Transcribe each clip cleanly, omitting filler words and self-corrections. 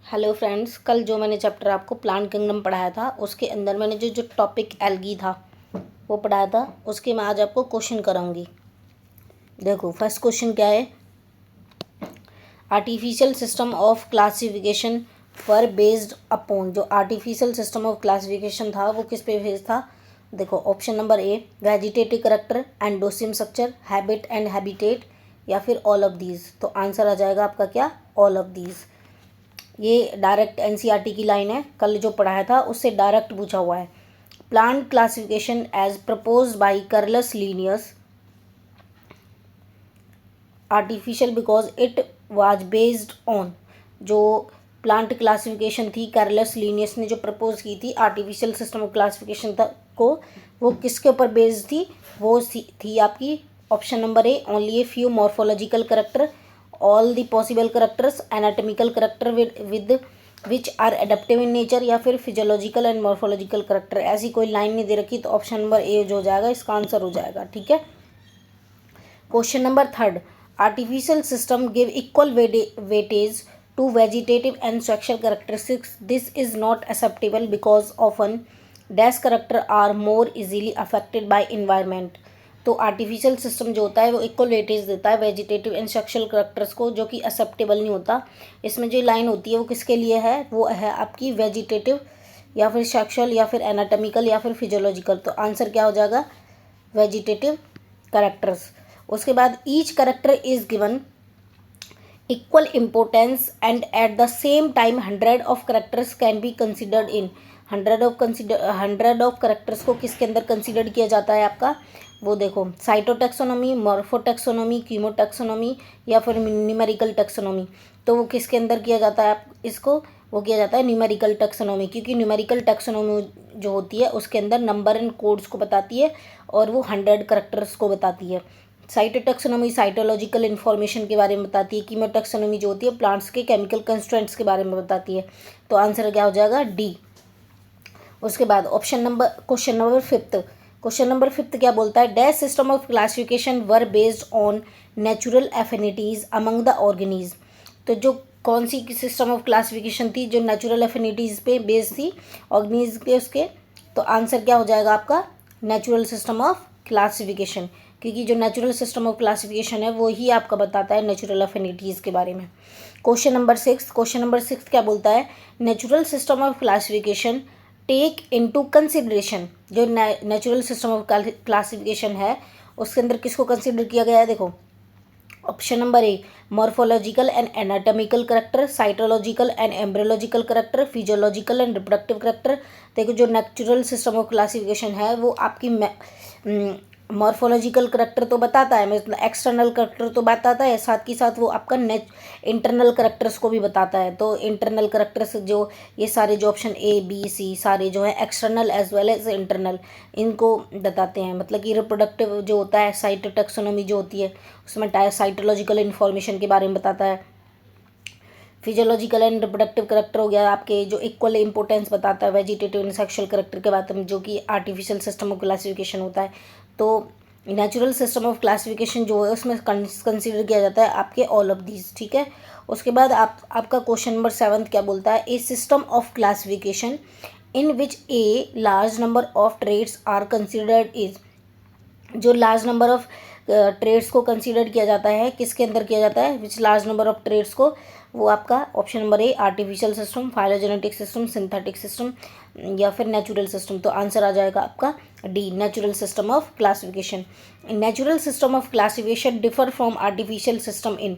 Hello friends, कल जो मैंने चैप्टर आपको प्लांट किंगडम पढ़ाया था उसके अंदर मैंने जो जो टॉपिक एल्गी था वो पढ़ाया था, उसके मैं आज आपको क्वेश्चन कराऊंगी। देखो फर्स्ट क्वेश्चन क्या है। Artificial system of classification were based upon. जो आर्टिफिशियल सिस्टम ऑफ क्लासिफिकेशन था वो किस पे बेस्ड था। देखो option number A vegetative character, endosperm structure, habit and habitat, या फिर ऑल ऑफ दीज। तो आंसर आ जाएगा आपका क्या, ऑल ऑफ दीज। ये डायरेक्ट एनसीईआरटी की लाइन है, कल जो पढ़ाया था उससे डायरेक्ट पूछा हुआ है। Plant classification as propose by Carolus Linnaeus artificial because it was based on. जो प्लांट क्लासिफिकेशन थी कार्लस लीनियस ने जो प्रपोज की थी आर्टिफिशियल सिस्टम ऑफ क्लासिफिकेशन को, वो किसके ऊपर बेस्ड थी। वो थी आपकी option number A only a few morphological character, all the possible characters, anatomical character with which are adaptive in nature, या फिर फिजियोलॉजिकल एंड मॉर्फोलॉजिकल करेक्टर। ऐसी कोई लाइन नहीं दे रखी, तो ऑप्शन नंबर ए जो हो जाएगा इसका आंसर हो जाएगा। ठीक है। Question number third, artificial system give equal weightage to vegetative and structural characteristics. This is not acceptable because often dash character are more easily affected by environment. तो आर्टिफिशियल सिस्टम जो होता है वो इक्वल वेटेज देता है vegetative and structural characters को, जो कि एक्सेप्टेबल नहीं होता। इसमें जो लाइन होती है वो किसके लिए है, वो है आपकी वेजिटेटिव या फिर स्ट्रक्चरल या फिर एनाटॉमिकल या फिर फिजियोलॉजिकल। तो आंसर क्या हो जाएगा, वेजिटेटिव करेक्टर्स। उसके बाद each character is given equal importance and eight the same time 100 of characters can be considered in. 100 of characters को किसके अंदर कंसिडर किया जाता है आपका, वो देखो साइटोटेक्सोनॉमी, मॉर्फोटेक्सोनॉमी, कीमोटेक्सोनॉमी या फिर न्यूमेरिकल टेक्सोनॉमी। तो वो किसके अंदर किया जाता है आप इसको, वो किया जाता है न्यूमेरिकल टेक्सोनॉमी, क्योंकि न्यूमेरिकल टेक्सोनॉमी जो होती है उसके अंदर नंबर एंड कोड्स को बताती है और वो 100 करेक्टर्स को बताती है। साइटोटेक्सोनॉमी साइटोलॉजिकल इन्फॉर्मेशन के बारे में बताती है। कीमोटेक्सोनॉमी जो होती है प्लांट्स के केमिकल कंस्ट्रेंट्स के बारे में बताती है। तो आंसर क्या हो जाएगा, डी। उसके बाद क्वेश्चन नंबर फिफ्थ क्या बोलता है, dash system of classification were based on natural affinities among the organisms. तो जो कौन सी सिस्टम ऑफ क्लासिफिकेशन थी जो नेचुरल एफिनिटीज पे बेस्ड थी ऑर्गेनिज के उसके। तो आंसर क्या हो जाएगा आपका, नेचुरल सिस्टम ऑफ क्लासिफिकेशन, क्योंकि जो नेचुरल सिस्टम ऑफ क्लासिफिकेशन है वो ही आपका बताता है नेचुरल एफिनिटीज़ के बारे में। क्वेश्चन नंबर सिक्स क्या बोलता है, natural system of classification take into consideration. जो नेचुरल सिस्टम ऑफ क्लासिफिकेशन है उसके अंदर किसको कंसिडर किया गया है। देखो option number A morphological and anatomical character, cytological and embryological character, physiological and reproductive character. देखो जो नेचुरल सिस्टम ऑफ क्लासिफिकेशन है वो आपकी मॉर्फोलॉजिकल करेक्टर तो बताता है, मतलब एक्सटर्नल करेक्टर तो बताता है, साथ ही साथ वो आपका इंटरनल करेक्टर्स को भी बताता है। तो इंटरनल करेक्टर्स जो ये सारे जो ऑप्शन ए बी सी सारे जो है external as well as internal इनको बताते हैं। मतलब कि रिप्रोडक्टिव जो होता है साइटोटेक्सोनॉमी जो होती है उसमें साइटोलॉजिकल इन्फॉर्मेशन के बारे में बताता है। फिजियोलॉजिकल एंड रिप्रोडक्टिव करेक्टर हो गया आपके जो इक्वल इंपॉर्टेंस बताता है वेजिटेटिव एंड सेक्सुअल करेक्टर के बारे में, जो कि आर्टिफिशियल सिस्टम ऑफ क्लासिफिकेशन होता है। तो नेचुरल सिस्टम ऑफ क्लासिफिकेशन जो है उसमें कंसीडर किया जाता है आपके ऑल ऑफ दीज। ठीक है। उसके बाद आपका क्वेश्चन नंबर 7 क्या बोलता है, a system of classification in which a large number of traits are considered is. जो लार्ज नंबर ऑफ ट्रेड्स को कंसीडर किया जाता है किसके अंदर किया जाता है, which large number of traits को, वो आपका option number A artificial system, phylogenetic system, synthetic system या फिर नेचुरल सिस्टम। तो आंसर आ जाएगा आपका D, natural system of classification. Natural system of classification differ from artificial system in.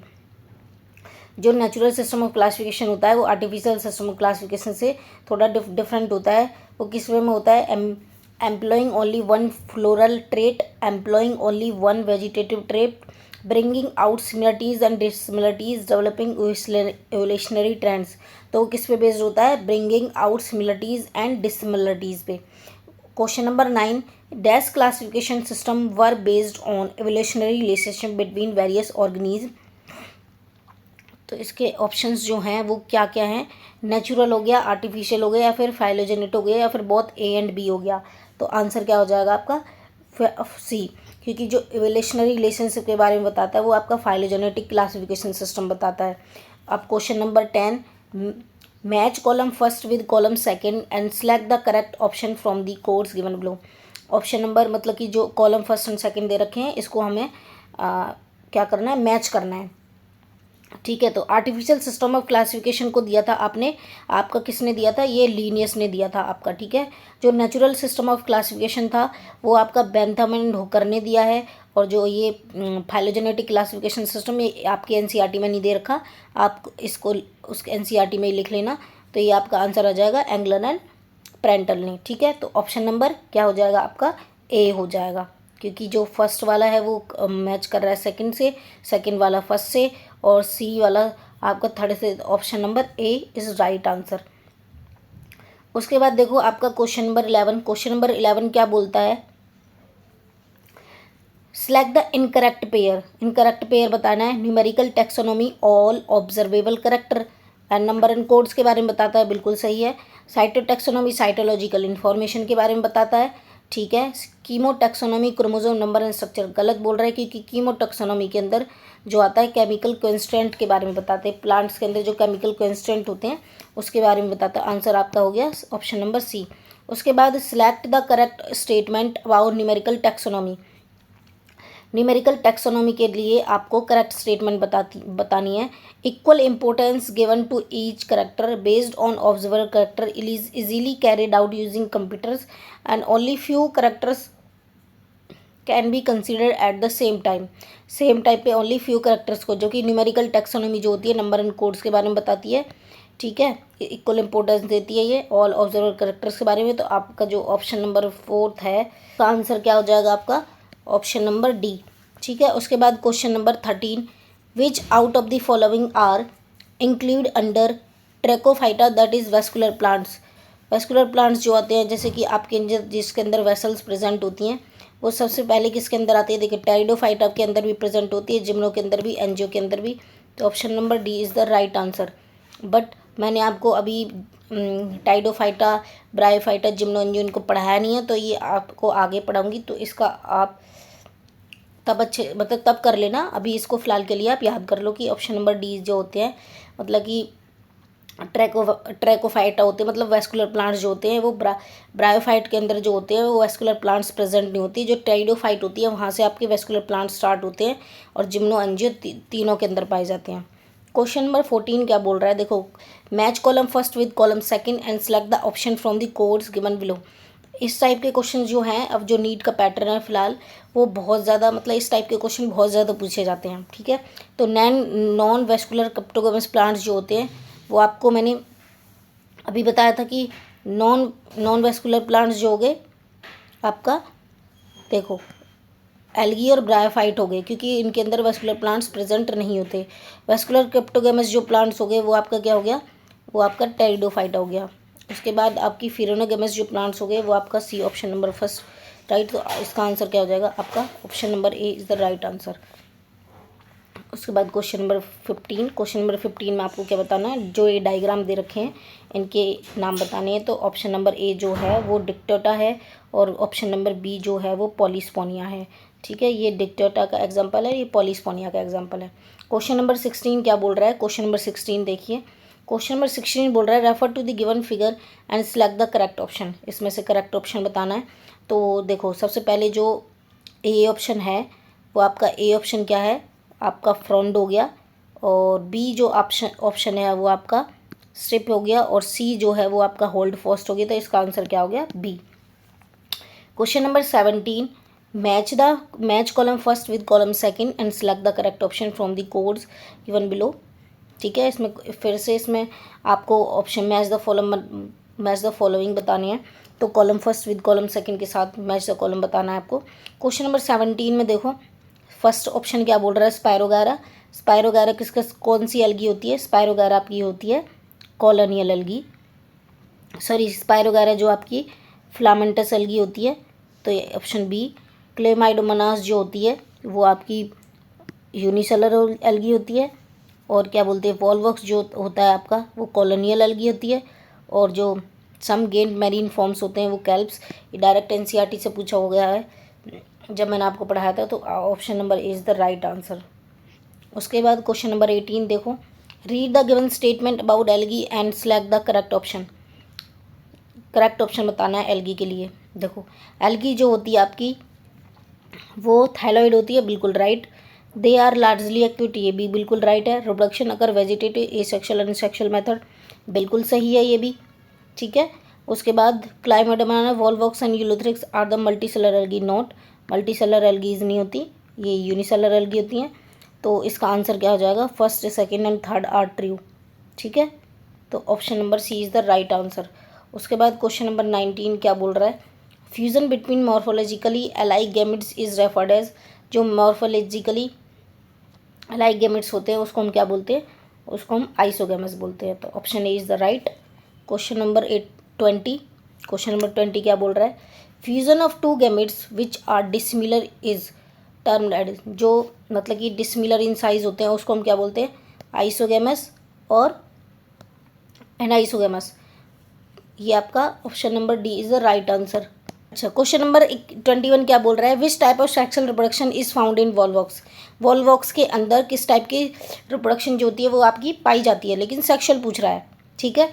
जो नेचुरल सिस्टम ऑफ क्लासिफिकेशन होता है वो आर्टिफिशियल सिस्टम ऑफ क्लासिफिकेशन से थोड़ा डिफरेंट होता है। वो किस वे में होता है, employing only one floral trait, employing only one vegetative trait, bringing out similarities and dissimilarities, developing evolutionary trends। तो वो किस पे बेस्ड होता है, bringing out similarities and dissimilarities पे। Question number 9, dash classification system were based on evolutionary relationship between various organism. तो इसके options जो हैं वो क्या क्या हैं, नेचुरल हो गया, आर्टिफिशियल हो गया, या फिर फाइलोजेनेट हो गया, या फिर बोथ ए एंड बी हो गया। तो आंसर क्या हो जाएगा आपका सी, क्योंकि जो इवोल्यूशनरी रिलेशनशिप के बारे में बताता है वो आपका फाइलोजेनेटिक क्लासिफिकेशन सिस्टम बताता है। अब question number 10, match column first with column second and select the correct option from the codes given below. Option number मतलब कि जो कॉलम फर्स्ट एंड सेकंड दे रखे हैं इसको हमें क्या करना है, मैच करना है। ठीक है, तो आर्टिफिशियल सिस्टम ऑफ क्लासिफिकेशन को दिया था आपने, आपका किसने दिया था, ये लीनियस ने दिया था आपका। ठीक है, जो नेचुरल सिस्टम ऑफ क्लासिफिकेशन था वो आपका बेंथम एंड होकर ने दिया है। और जो ये फाइलोजेनेटिक क्लासिफिकेशन सिस्टम ये आपके एनसीईआरटी में नहीं दे रखा, आप इसको उस एनसीईआरटी में ही लिख लेना। तो ये आपका आंसर आ जाएगा एंगलन एंड प्रेंटल ने। ठीक है, तो ऑप्शन नंबर क्या हो जाएगा आपका, ए हो जाएगा, क्योंकि जो फर्स्ट वाला है वो मैच कर रहा है सेकंड से, सेकंड वाला फर्स्ट से, और सी वाला आपका थर्ड से। Option number A is right answer. उसके बाद देखो आपका क्वेश्चन नंबर 11। क्वेश्चन नंबर 11 क्या बोलता है, select the incorrect pair. Incorrect pair बताना है। Numerical taxonomy all observable character and number and codes के बारे में बताता है, बिल्कुल सही है। साइटोटैक्सोनॉमी साइटोलॉजिकल इन्फॉर्मेशन के बारे में बताता है। ठीक है, कीमोटैक्सोनॉमी क्रोमोसोम नंबर एंड स्ट्रक्चर गलत बोल रहा है, क्योंकि कीमोटैक्सोनॉमी के अंदर जो आता है केमिकल कॉन्स्टेंट के बारे में बताते हैं, प्लांट्स के अंदर जो केमिकल कॉन्स्टेंट होते हैं उसके बारे में बताता है। आंसर आपका हो गया ऑप्शन नंबर सी। उसके बाद select the correct statement about numerical taxonomy. Numerical taxonomy के लिए आपको करेक्ट स्टेटमेंट बतानी है। Equal importance given to each character based on observer character is easily carried out using computers and only few characters can be considered at the same time. Same type पे only few characters को, जो कि numerical taxonomy जो होती है number and codes के बारे में बताती है। ठीक है, इक्वल इंपॉर्टेंस देती है ये ऑल ऑब्जर्वर करेक्टर्स के बारे में। तो आपका जो ऑप्शन नंबर 4 है उसका आंसर क्या हो जाएगा आपका, ऑप्शन नंबर डी। ठीक है, उसके बाद question number 13, which out of the following are include under tracheophyta that is vascular plants. Vascular plants जो आते हैं जैसे कि आपके जिसके अंदर वेसल्स प्रेजेंट होती हैं, वो सबसे पहले किसके अंदर आती है, देखिए टेरिडोफाइटा के अंदर भी प्रेजेंट होती है, जिम्नो के अंदर भी, एंजियो के अंदर भी। तो option number D is the right answer. But मैंने आपको अभी टाइडोफाइटा, ब्रायोफाइटा, जिम्नो, एंजियो इनको पढ़ाया नहीं है, तो ये आपको आगे पढ़ाऊंगी, तो इसका आप तब अच्छे मतलब तब कर लेना। अभी इसको फ़िलहाल के लिए आप याद कर लो कि ऑप्शन नंबर डी जो होते हैं मतलब कि ट्रैकोफाइटा होते हैं, मतलब वेस्कुलर प्लांट्स जो होते हैं वो ब्रायोफाइट के अंदर जो होते हैं वो वेस्कुलर प्लांट्स प्रेजेंट नहीं होती। जो टेरिडोफाइट होती है वहाँ से आपके वेस्कुलर प्लांट्स स्टार्ट होते हैं, और जिम्नो, एंजियो तीनों के अंदर पाए जाते हैं। क्वेश्चन नंबर 14 क्या बोल रहा है, देखो match column first with column second and select the option from the codes given below. इस टाइप के क्वेश्चन जो हैं, अब जो नीट का पैटर्न है फिलहाल वो बहुत ज़्यादा मतलब इस टाइप के क्वेश्चन बहुत ज़्यादा पूछे जाते हैं। ठीक है, तो नॉन वेस्कुलर क्रिप्टोगामस प्लांट्स जो होते हैं वो आपको मैंने अभी बताया था कि नॉन वेस्कुलर प्लांट्स जो हो गए आपका, देखो एल्गी और ब्रायोफाइट हो गए, क्योंकि इनके अंदर वेस्कुलर प्लांट्स प्रेजेंट नहीं होते। वेस्कुलर क्रिप्टोगामस जो प्लांट्स हो गए वो आपका क्या हो गया, वो आपका टेरिडोफाइटा हो गया। उसके बाद आपकी फिरोनोगामस जो प्लांट्स हो गए वो आपका सी, ऑप्शन नंबर फर्स्ट राइट। तो इसका आंसर क्या हो जाएगा आपका, option number A is the right answer. उसके बाद क्वेश्चन नंबर 15। क्वेश्चन नंबर 15 में आपको क्या बताना है, जो ये डायग्राम दे रखे हैं इनके नाम बताने हैं। तो ऑप्शन नंबर ए जो है वो डिक्टोटा है, और ऑप्शन नंबर बी जो है वो पॉलीस्पोनिया है। ठीक है, ये डिक्टोटा का एग्जाम्पल है, ये पॉलीस्पोनिया का एग्जाम्पल है। क्वेश्चन नंबर 16 क्या बोल रहा है, क्वेश्चन नंबर 16 देखिए। क्वेश्चन नंबर 16 बोल रहा है refer to the given figure and select the correct option. इसमें से करेक्ट ऑप्शन बताना है। तो देखो सबसे पहले जो ए ऑप्शन है वो आपका ए ऑप्शन क्या है, आपका फ्रंट हो गया, और बी जो ऑप्शन है वो आपका स्ट्रिप हो गया, और सी जो है वो आपका होल्ड फास्ट हो गया। तो इसका आंसर क्या हो गया, B. Question number 17, match column first with column second and select the correct option from the codes given below. ठीक है, इसमें फिर से इसमें आपको ऑप्शन मैच द फॉलोइंग बतानी है। तो column first with column second के साथ मैच द कॉलम बताना है आपको। क्वेश्चन नंबर 17 में देखो फर्स्ट ऑप्शन क्या बोल रहा है, स्पायरोगारा। स्पायरोगारा किसका कौन सी एल्गी होती है, स्पायरोगारा आपकी होती है कॉलोनियल एल्गी, सॉरी स्पायरोगारा जो आपकी फिलामेंटस एल्गी होती है। तो ये ऑप्शन बी। क्लेमाइडोमोनास जो होती है वो आपकी यूनिसेलर एल्गी होती है, और क्या बोलते हैं वॉलवॉक्स जो होता है आपका वो कॉलोनियल एल्गी होती है, और जो सम गेंट मैरीन फॉर्म्स होते हैं वो कैल्प्स। ये डायरेक्ट एनसीईआरटी से पूछा हो गया है जब मैंने आपको पढ़ाया था। तो option number A is the right answer. उसके बाद क्वेश्चन नंबर 18 देखो, read the given statement about algae and select the correct option. Correct option बताना है एल्गी के लिए। देखो एल्गी जो होती है आपकी वो थायलॉइड होती है, बिल्कुल right. They are largely active, ये भी बिल्कुल राइट है। रिप्रोडक्शन अगर वेजिटेटिव एसेक्सुअल अनसेक्सुअल मेथड, बिल्कुल सही है ये भी, ठीक है। उसके बाद क्लाइमेट बनाना, Volvox and Ulothrix are the multicellular algae, not. Multicellular algaes नहीं होती, ये यूनिसेलर एल्गी होती हैं। तो इसका आंसर क्या हो जाएगा, first second and third are true, ठीक है। तो option number C is the right answer. उसके बाद क्वेश्चन नंबर 19 क्या बोल रहा है, fusion between morphologically alike gametes is referred as. जो मॉर्फोलॉजिकली अलाइक गैमेट्स होते हैं उसको हम क्या बोलते हैं, उसको हम आइसोगैमस बोलते हैं। तो option A is the right. Question number 20, question number 20 क्या बोल रहा है, fusion of two gametes which are dissimilar is termed as. जो मतलब कि डिसिमिलर इन साइज होते हैं उसको हम क्या बोलते हैं, आइसोगैमस और एनाइसोगैमस। ये आपका option number D is the right answer. अच्छा क्वेश्चन नंबर 21 क्या बोल रहा है, which type of sexual reproduction is found in Volvox. Volvox के अंदर किस टाइप की रिप्रोडक्शन जो होती है वो आपकी पाई जाती है, लेकिन सेक्सुअल पूछ रहा है, ठीक है।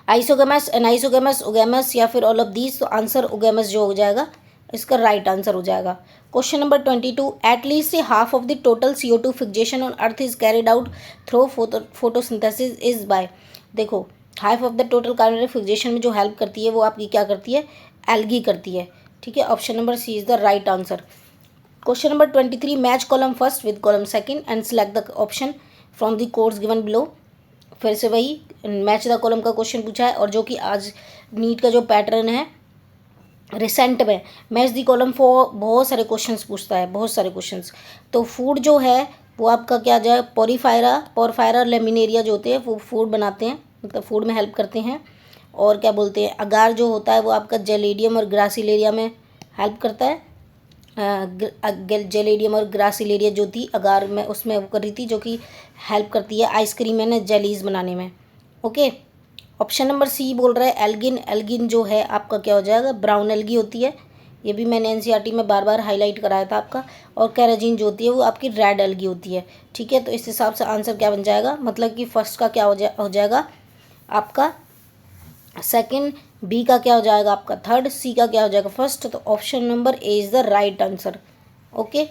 आइसोगैमस, एनाइसोगैमस, ओगैमस या फिर ऑल ऑफ दीज। तो आंसर ओगैमस जो हो जाएगा इसका राइट आंसर हो जाएगा। Question number 22, at least half of the total CO2 fixation on earth is carried out through photosynthesis is by. देखो half of the total carbon fixation में जो हेल्प करती है वो आपकी क्या करती है, एल्गी करती है, ठीक है। Option number C is the right answer. Question number 23, match column first with column second and select the option from the codes given below. फिर से वही मैच द कॉलम का क्वेश्चन पूछा है, और जो कि आज नीट का जो पैटर्न है रिसेंट में मैच दी कॉलम फॉर बहुत सारे क्वेश्चंस पूछता है, बहुत सारे क्वेश्चंस। तो फूड जो है वो आपका क्या जाए, पोरफायरा लेमिनेरिया जो होते हैं वो फूड बनाते हैं, मतलब फूड में हेल्प करते हैं। और क्या बोलते हैं, अगार जो होता है वो आपका जेलेडियम और ग्रासिलेरिया में हेल्प करता है। जेलेडियम और ग्रासिलेरिया जो थी अगार में उसमें वो कर रही थी, जो कि हेल्प करती है आइसक्रीम एंड जेलीज बनाने में, ओके। ऑप्शन नंबर सी बोल रहा है एल्गिन। एल्गिन जो है आपका क्या हो जाएगा, ब्राउन एल्गी होती है, ये भी मैंने एनसीईआरटी में बार बार हाईलाइट कराया था आपका। और कैराजीन जो होती है वो आपकी रेड एल्गी होती है, ठीक है। तो इस हिसाब से आंसर क्या बन जाएगा, मतलब कि फर्स्ट का क्या हो जाएगा आपका सेकंड, बी का क्या हो जाएगा आपका थर्ड, सी का क्या हो जाएगा फर्स्ट। तो option number A is the right answer, okay.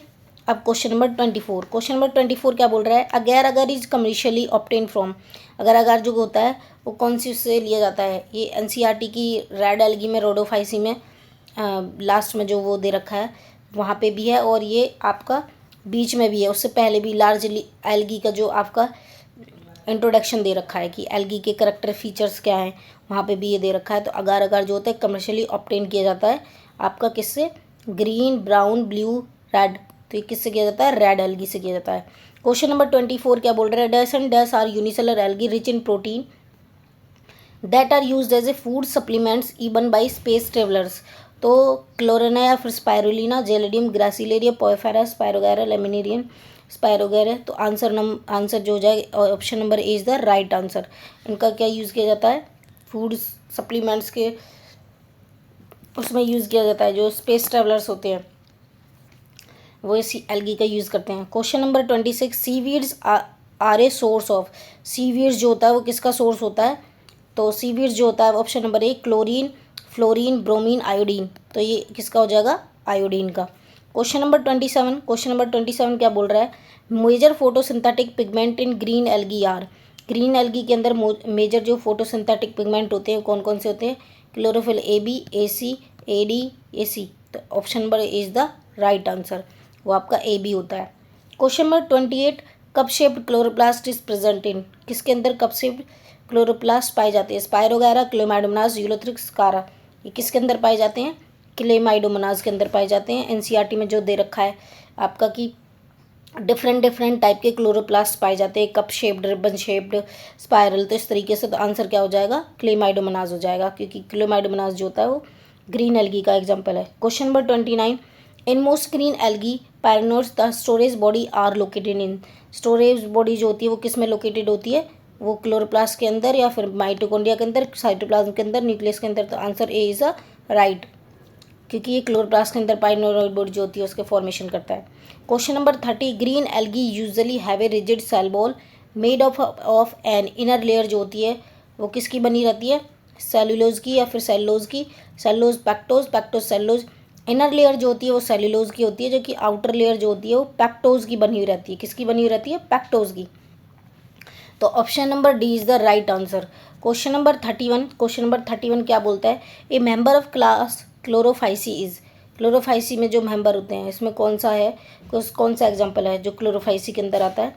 अब क्वेश्चन नंबर 24, क्वेश्चन नंबर 24 क्या बोल रहा है, अगर अगर इज कमर्शियली ऑब्टेन फ्रॉम। अगर अगर जो होता है वो कौन सी उससे लिया जाता है, ये एनसीईआरटी की रेड एल्गी में रोडोफाइसी में लास्ट में जो वो दे रखा है वहाँ पे भी है, और ये आपका बीच में भी है, उससे पहले भी लार्ज एल्गी का जो आपका इंट्रोडक्शन दे रखा है कि एल्गी के करेक्टर फीचर्स क्या हैं, वहाँ पे भी ये दे रखा है। तो अगार अगार जो होता है कमर्शियली ऑब्टेन किया जाता है आपका किससे, ग्रीन ब्राउन ब्लू रेड। तो ये किससे किया जाता है, रेड एल्गी से किया जाता है। क्वेश्चन नंबर 24 क्या बोल रहा है, dash and dash are unicellular algae rich in protein that are used as a food supplements even by space travellers. तो क्लोरेना या फिर spirulina, gelidium, gracilaria, porphyra, spirogyra, laminaria, spirogyra. तो आंसर जो हो जाएगा option number A is the right answer. इनका क्या यूज़ किया जाता है, फूड सप्लीमेंट्स के उसमें यूज़ किया जाता है, जो स्पेस ट्रेवलर्स होते हैं वो इसी एल्गी का यूज़ करते हैं। Question number 26, seaweeds are a source of. Seaweeds जो होता है वो किसका सोर्स होता है, तो सीवीड्स जो होता है ऑप्शन नंबर ए क्लोरीन, फ्लोरीन, ब्रोमीन, आयोडीन। तो ये किसका हो जाएगा, आयोडीन का। क्वेश्चन नंबर 27, क्वेश्चन नंबर 27 क्या बोल रहा है, major photosynthetic pigment in green algae are. Green algae के अंदर मेजर जो फोटोसिंथेटिक पिगमेंट होते हैं कौन कौन से होते हैं, chlorophyll A B, A C, A D, A C. तो option number is the right answer, वो आपका ए बी होता है। Question number 28, cup shaped chloroplast is present in. किसके अंदर कप शेप्ड क्लोरोप्लास्ट पाए जाते हैं, स्पायरोगैरा, क्लेमाइडोमोनास, यूलोथ्रिक्स, कारा। ये किसके अंदर पाए जाते हैं, क्लेमाइडोमोनास के अंदर पाए जाते हैं। एनसीईआरटी में जो दे रखा है आपका कि डिफरेंट टाइप के क्लोरोप्लास्ट पाए जाते हैं, cup shaped, ribbon shaped, spiral. तो इस तरीके से तो आंसर क्या हो जाएगा, क्लेमाइडोमोनास हो जाएगा, क्योंकि क्लेमाइडोमोनास जो होता है वो ग्रीन एल्गी का एग्जाम्पल है। Question number 29, in most green algae pyrenoids the storage body are located in. Storage body जो होती है वो किस में लोकेटेड होती है, वो क्लोरोप्लास्ट के अंदर या फिर माइटोकॉन्ड्रिया के अंदर, साइटोप्लाज्म के अंदर, न्यूक्लियस के अंदर। तो answer A is a right, क्योंकि ये क्लोरोप्लास्ट के अंदर पाइनोरॉइड बॉडी जो होती है उसके फॉर्मेशन करता है। Question number 30, green algae usually have a rigid cell wall made of an inner layer जो होती है वो किसकी बनी रहती है, सेलुलोज की या फिर सेलुलोज की, सेलुलोज पैक्टोज, पैक्टोज सेलुलोज। इनर लेयर जो होती है वो सेलुलोज की होती है, जो कि आउटर लेयर जो होती है वो पैक्टोज की बनी हुई रहती है। किसकी बनी हुई रहती है, पैक्टोज की। तो option number D is the right answer. Question number 31, question number 31 क्या बोलता है, ए member of class Chlorophyceae is, Chlorophyceae में जो मेंबर होते हैं इसमें कौन सा है, कौन सा एग्जाम्पल है जो क्लोरोफाइसी के अंदर आता है,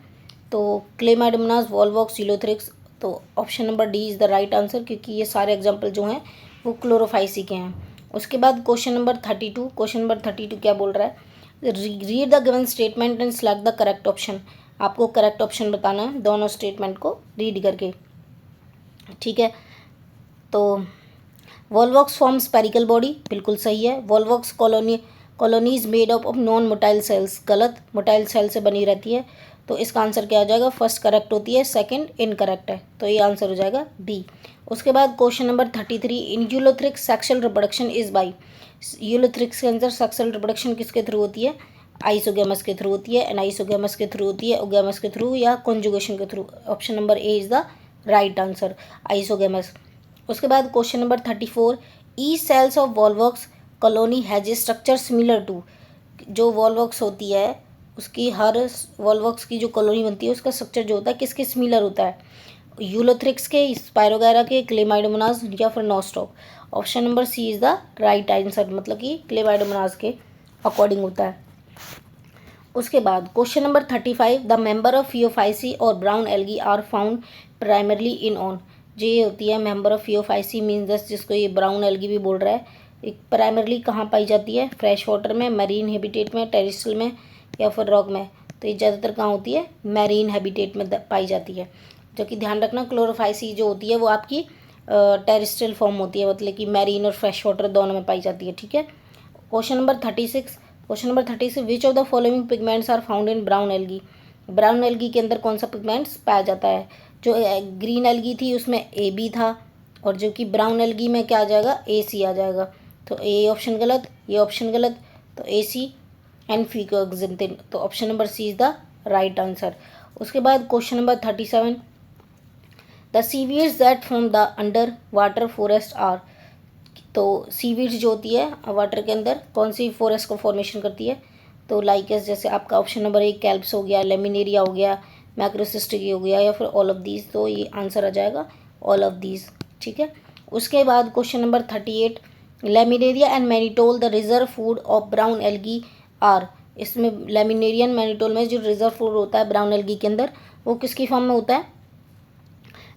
तो क्लेमाइडोमोनास, वॉल्वॉक्स, यूलोथ्रिक्स। तो option number D is the right answer, क्योंकि ये सारे एग्जाम्पल जो हैं वो क्लोरोफाइसी के हैं। उसके बाद क्वेश्चन नंबर 32, क्वेश्चन नंबर 32 क्या बोल रहा है, read the given statement and select the correct option. आपको करेक्ट ऑप्शन बताना है दोनों स्टेटमेंट को रीड करके, ठीक है। तो वॉल्वॉक्स फॉर्म स्पेरिकल बॉडी, बिल्कुल सही है। Volvox colonies made of non motile sales, गलत, मोटाइल सेल से बनी रहती है। तो इसका आंसर क्या हो जाएगा, फर्स्ट करेक्ट होती है, सेकंड इनकरेक्ट है, तो ये आंसर हो जाएगा बी। उसके बाद question number 33, in Ulothrix sexual reproduction is by, Ulothrix के अंदर सेक्सुअल रिप्रोडक्शन किसके थ्रू होती है, आइसोगेमस के थ्रू होती है, एनाइसोगेमस के थ्रू होती है, ओगेमस के थ्रू या कॉन्जुगेशन के थ्रू। Option number A is the right answer, isogamous. उसके बाद क्वेश्चन नंबर 34, ई cells of Volvox colony has a structure similar to, जो वॉल्वॉक्स होती है उसकी हर वॉल्वॉक्स की जो कॉलोनी बनती है उसका स्ट्रक्चर जो होता है किसके सिमिलर होता है, यूलोथ्रिक्स के, स्पायरोगैरा के, क्लेमाइडोमोनास या फिर nostoc. Option number C is the right answer, मतलब कि क्लेमाइडोमोनास के अकॉर्डिंग होता है। उसके बाद question number 35, the member of phaeophyceae और brown algae are found primarily in on, जो ये होती है मेंबर ऑफ फियोफाइसी मीन्स दस, जिसको ये ब्राउन एल्गी भी बोल रहा है, एक प्राइमरली कहाँ पाई जाती है, फ्रेश वाटर में, मरीन हैबिटेट में, टेरेस्ट्रियल में या फिर रॉक में। तो ये ज़्यादातर कहाँ होती है, मैरीन हैबिटेट में पाई जाती है। जो कि ध्यान रखना, क्लोरोफाइसी जो होती है वो आपकी टेरेस्ट्रियल फॉर्म होती है, मतलब कि मैरीन और फ्रेश वाटर दोनों में पाई जाती है, ठीक है। Question number 36, question number 36, which of the following pigments are found in brown algae, brown algae के अंदर कौन सा पिगमेंट्स पाया जाता है। जो ग्रीन एल्गी थी उसमें ए बी था, और जो कि ब्राउन एल्गी में क्या आ जाएगा, ए सी आ जाएगा। तो ए ऑप्शन गलत, ये ऑप्शन गलत, तो ए सी एंड फिकोक्सिंथिन, तो option number C is the right answer. उसके बाद question number 37, the seaweeds that from the under water forest are, तो सीवीड्स जो होती है वाटर के अंदर कौन सी फॉरेस्ट को फॉर्मेशन करती है, तो लाइकस, जैसे आपका ऑप्शन नंबर 1 कैल्प्स हो गया, लेमिनेरिया हो गया, मैक्रोसिस्टिकी हो गया या फिर ऑल ऑफ दीज, तो ये आंसर आ जाएगा ऑल ऑफ दीज, ठीक है। उसके बाद question number 38, laminarin and mannitol the reserve food of brown algae are, इसमें लेमिनेरियन मैनिटोल में जो रिजर्व फूड होता है ब्राउन एल्गी के अंदर वो किसकी फॉर्म में होता है,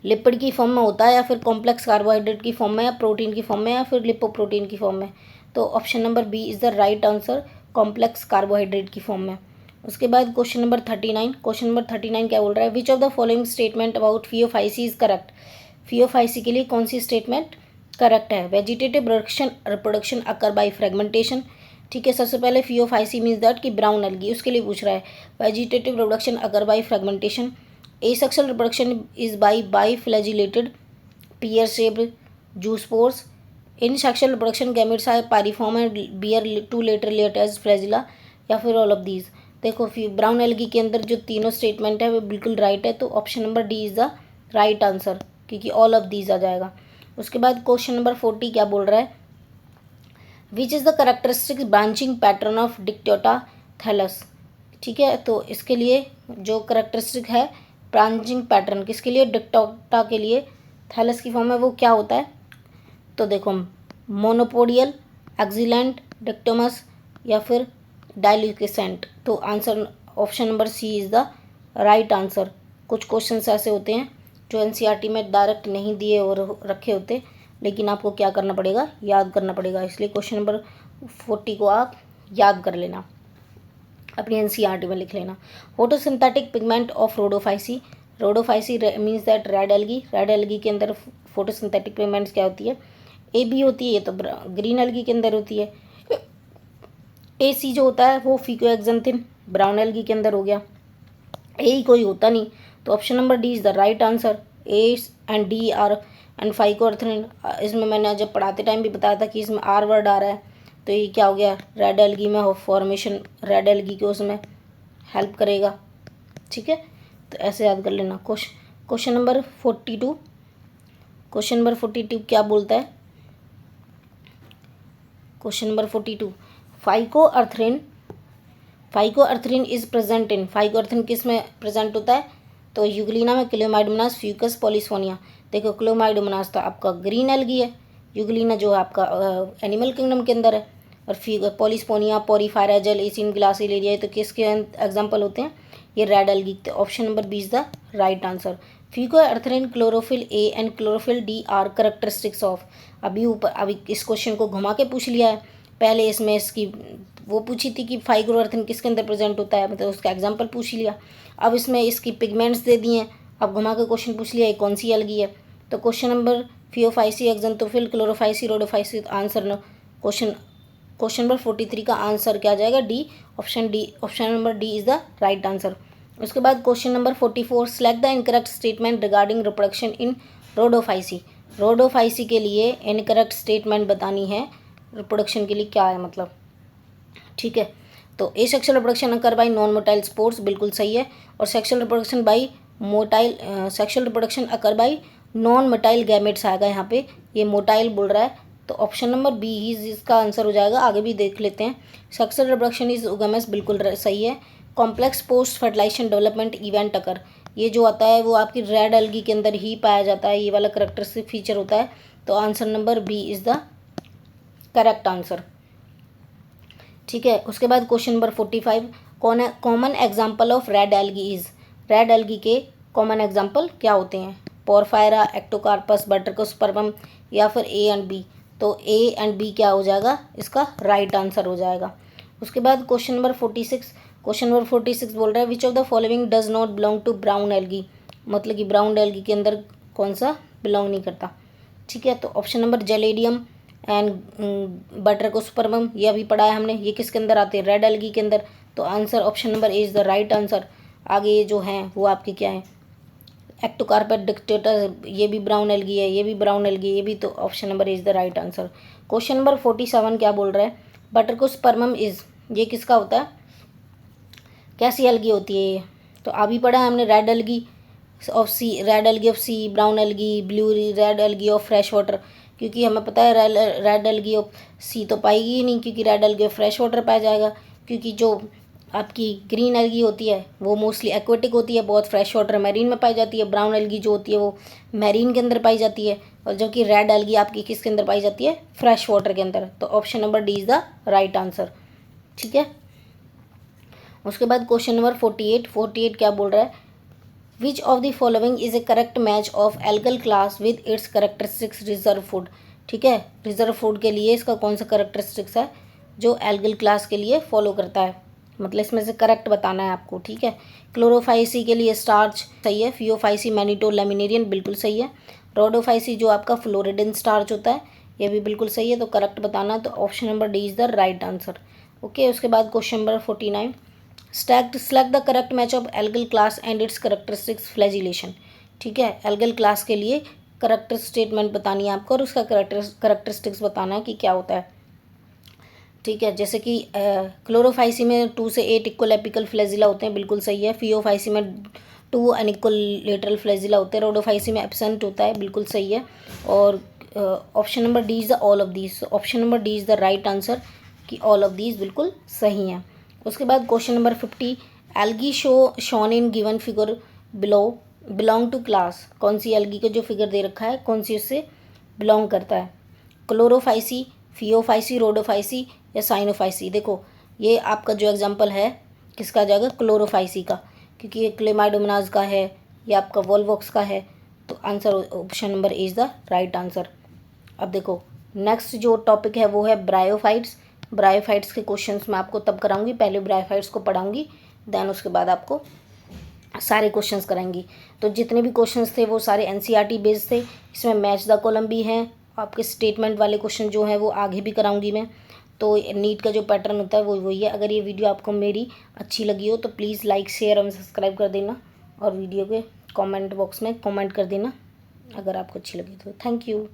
लिपिड की फॉर्म में होता है या फिर कॉम्प्लेक्स कार्बोहाइड्रेट की फॉर्म में या प्रोटीन की फॉर्म में या फिर लिपोप्रोटीन की फॉर्म में। तो option number B is the right answer, complex carbohydrate की फॉर्म में। उसके बाद क्वेश्चन नंबर 39, क्वेश्चन नंबर 39 क्या बोल रहा है, which of the following statement about Phaeophyceae is correct, Phaeophyceae के लिए कौन सी स्टेटमेंट करेक्ट है। Vegetative reproduction occur by fragmentation, ठीक है। सबसे पहले फियोफाइसी मीन्स दैट कि ब्राउन एल्गी, उसके लिए पूछ रहा है vegetative reproduction occur by fragmentation. Asexual reproduction is by biflagellated pear-shaped zoospores. In sexual reproduction, gametes are pyriform and bear two lateral attached flagella, या फिर ऑल ऑफ दीज। देखो फिर ब्राउन एल्गी के अंदर जो तीनों स्टेटमेंट है वो बिल्कुल राइट है, तो option number D is the right answer, क्योंकि ऑल ऑफ दीज आ जाएगा। उसके बाद क्वेश्चन नंबर 40 क्या बोल रहा है, which is the characteristic branching pattern of Dictyota thallus, ठीक है। तो इसके लिए जो करेक्टरिस्टिक है ब्रांचिंग पैटर्न किसके लिए, डिक्टोटा के लिए, थैलस की फॉर्म में वो क्या होता है, तो देखो मोनोपोडियल, एक्सिलेंट, डिक्टोमस या फिर डाइल्यूकेसेंट। तो answer option number C is the right answer. कुछ क्वेश्चंस ऐसे होते हैं जो एनसीईआरटी में डायरेक्ट नहीं दिए और रखे होते, लेकिन आपको क्या करना पड़ेगा, याद करना पड़ेगा, इसलिए क्वेश्चन नंबर 40 को आप याद कर लेना, अपनी एनसीईआरटी में लिख लेना। Photosynthetic pigment of Rhodophyceae, Rhodophyceae means that red algae, red algae के अंदर फोटोसिंथेटिक पिगमेंट्स क्या होती है, ए बी होती है, ये तो ग्रीन एल्गी के अंदर होती है। ए सी जो होता है वो फिकोक्सिंथिन ब्राउन एल्गी के अंदर हो गया, ए ही कोई होता नहीं, तो option number D is the right answer. A and D are and phycoerythrin, इसमें मैंने जब पढ़ाते टाइम भी बताया था कि इसमें आर वर्ड आ रहा है, तो ये क्या हो गया, रेड एल्गी में फॉर्मेशन, रेड एल्गी को उसमें हेल्प करेगा, ठीक है। तो ऐसे याद कर लेना। क्वेश्चन नंबर 42, क्वेश्चन नंबर 42 क्या बोलता है? Question number 42, phycoerythrin is present in, phycoerythrin किस में प्रेजेंट होता है? तो यूग्लिना में, क्लेमाइडोमोनास, फ्यूकस, पॉलीफोनिया। देखो क्लेमाइडोमोनास तो आपका ग्रीन एल्गी है, यूग्लिना जो आपका एनिमल किंगडम के अंदर है, और पॉलीफोनिया, पोरीफायरा, जेल, एसिन, ग्लासिलेरिया तो किसके एग्जाम्पल होते हैं? ये रेड एल्गी। तो option number B is the right answer. Phycoerythrin, chlorophyll A and chlorophyll D are characteristics of. अभी इस क्वेश्चन को घुमा के पूछ लिया है। पहले इसमें इसकी वो पूछी थी कि फाइकोअर्थरीन किसके अंदर प्रेजेंट होता है, मतलब उसका एग्जाम्पल पूछ लिया। अब इसमें इसकी पिगमेंट्स दे दिए हैं, अब घुमा के क्वेश्चन पूछ लिया ये कौन सी एल्गी है। तो question number phaeophyceae, xanthophyll, chlorophyceae, rhodophyceae, answer न क्वेश्चन नंबर 43 का आंसर क्या आ जाएगा? D, option number D is the right answer. उसके बाद question number 44, select the incorrect statement regarding reproduction in rhodophyceae. Rhodophyceae के लिए इनकरेक्ट स्टेटमेंट बतानी है, रिप्रोडक्शन के लिए क्या है मतलब, ठीक है। तो ए sexual reproduction occur by non motile spores, बिल्कुल सही है। और sexual reproduction by motile, sexual reproduction occur by non motile gametes आएगा यहाँ पे, ये मोटाइल बोल रहा है, तो ऑप्शन नंबर बी ही इसका आंसर हो जाएगा। आगे भी देख लेते हैं। सेक्सुअल रिप्रोडक्शन इज ओगेमस, बिल्कुल सही है। Complex post fertilization development event occur, ये जो आता है वो आपकी रेड एल्गी के अंदर ही पाया जाता है, ये वाला करेक्टरिस्टिक फीचर होता है। तो answer number B is the correct answer, ठीक है। उसके बाद question number 45, common example of red algae is, red algae के कॉमन एग्जाम्पल क्या होते हैं? पोरफायरा, एक्टोकार्पस, बटरकोस्पर्मम या फिर ए एंड बी। तो ए एंड बी क्या हो जाएगा? इसका राइट आंसर हो जाएगा। उसके बाद क्वेश्चन नंबर 46, क्वेश्चन नंबर 46 बोल रहा है which of the following does not belong to brown algae, मतलब कि ब्राउन एल्गी के अंदर कौन सा बिलोंग नहीं करता, ठीक है। तो ऑप्शन नंबर जेलेडियम एंड बटरकोस्पर्मम, ये अभी पढ़ा है हमने, ये किसके अंदर आते हैं? रेड एल्गी के अंदर। तो answer option number A is the right answer. आगे ये जो हैं वो आपके क्या है? एक्टोकार्पेट डिक्टेटर, ये भी ब्राउन एल्गी है, ये भी ब्राउन एल्गी है, ये भी। तो option number is the right answer. Question number 47 क्या बोल रहा है? बटरकोस्पर्मम इज, ये किसका होता है? कैसी एल्गी होती है ये? तो अभी पढ़ा है हमने, red algae of sea, red algae of sea, brown algae, blue red algae of fresh water. क्योंकि हमें पता है रेड एल्गी ऑफ सी तो पाएगी ही नहीं, क्योंकि red algae of fresh water पाया जाएगा। क्योंकि जो आपकी ग्रीन एल्गी होती है वो मोस्टली एक्वेटिक होती है, बहुत फ्रेश वाटर मैरीन में पाई जाती है। ब्राउन एल्गी जो होती है वो मैरीन के अंदर पाई जाती है, और जबकि रेड एल्गी आपकी किसके अंदर पाई जाती है? फ्रेश वाटर के अंदर। तो option number D is the right answer, ठीक है। उसके बाद क्वेश्चन नंबर 48 क्या बोल रहा है? Which of the following is A correct match of algal class with its characteristics reserve food, ठीक है। रिजर्व फूड के लिए इसका कौन सा करेक्टरिस्टिक्स है जो एल्गल क्लास के लिए फॉलो करता है, मतलब इसमें से करेक्ट बताना है आपको, ठीक है। क्लोरोफाइसी के लिए स्टार्च सही है, फियोफाइसी मैनिटो लेमिनेरियन बिल्कुल सही है। रोडोफाइसी जो आपका फ्लोरिडन स्टार्च होता है ये भी बिल्कुल सही है। तो करेक्ट बताना, तो option number D is the right answer, okay. उसके बाद question number 49, select the correct match of algal class and it's characteristics flagellation, ठीक है। एल्गल क्लास के लिए करेक्टर स्टेटमेंट बतानी है आपको, और उसका करेक्टरिस्टिक्स बताना है कि क्या होता है, ठीक है। जैसे कि क्लोरोफाइसी में 2 से 8 इक्वल एपिकल फ्लैजिला होते हैं, बिल्कुल सही है। फियोफाइसी में 2 अनइक्वल लेटरल फ्लैजिला होते हैं। रोडोफाइसी में एब्सेंट होता है, बिल्कुल सही है। और option number D is the all of these, option number D is the right answer कि ऑल ऑफ दीज बिल्कुल सही हैं। उसके बाद question number 50, algae shown in given figure belong to class, कौन सी एल्गी का जो फिगर दे रखा है कौन सी उससे बिलोंग करता है? क्लोरोफाइसी, फियोफाइसी, रोडोफाइसी या साइनोफाइसी। देखो ये आपका जो एग्जांपल है किसका आ जाएगा? क्लोरोफाइसी का, क्योंकि ये क्लेमाइडोमोनास का है, ये आपका वोल्वॉक्स का है। तो answer option number A is the right answer. अब देखो नेक्स्ट जो टॉपिक है वो है ब्रायोफाइट्स। ब्रायोफाइट्स के क्वेश्चंस मैं आपको तब कराऊंगी, पहले ब्रायोफाइट्स को पढ़ाऊंगी, देन उसके बाद आपको सारे क्वेश्चंस कराएंगी। तो जितने भी क्वेश्चंस थे वो सारे एनसीईआरटी बेस्ड थे, इसमें मैच द कॉलम भी हैं, आपके स्टेटमेंट वाले क्वेश्चन जो हैं वो आगे भी कराऊंगी मैं। तो नीट का जो पैटर्न होता है वो वही है। अगर ये वीडियो आपको मेरी अच्छी लगी हो तो प्लीज़ लाइक शेयर और सब्सक्राइब कर देना, और वीडियो के कमेंट बॉक्स में कमेंट कर देना अगर आपको अच्छी लगी तो। Thank you.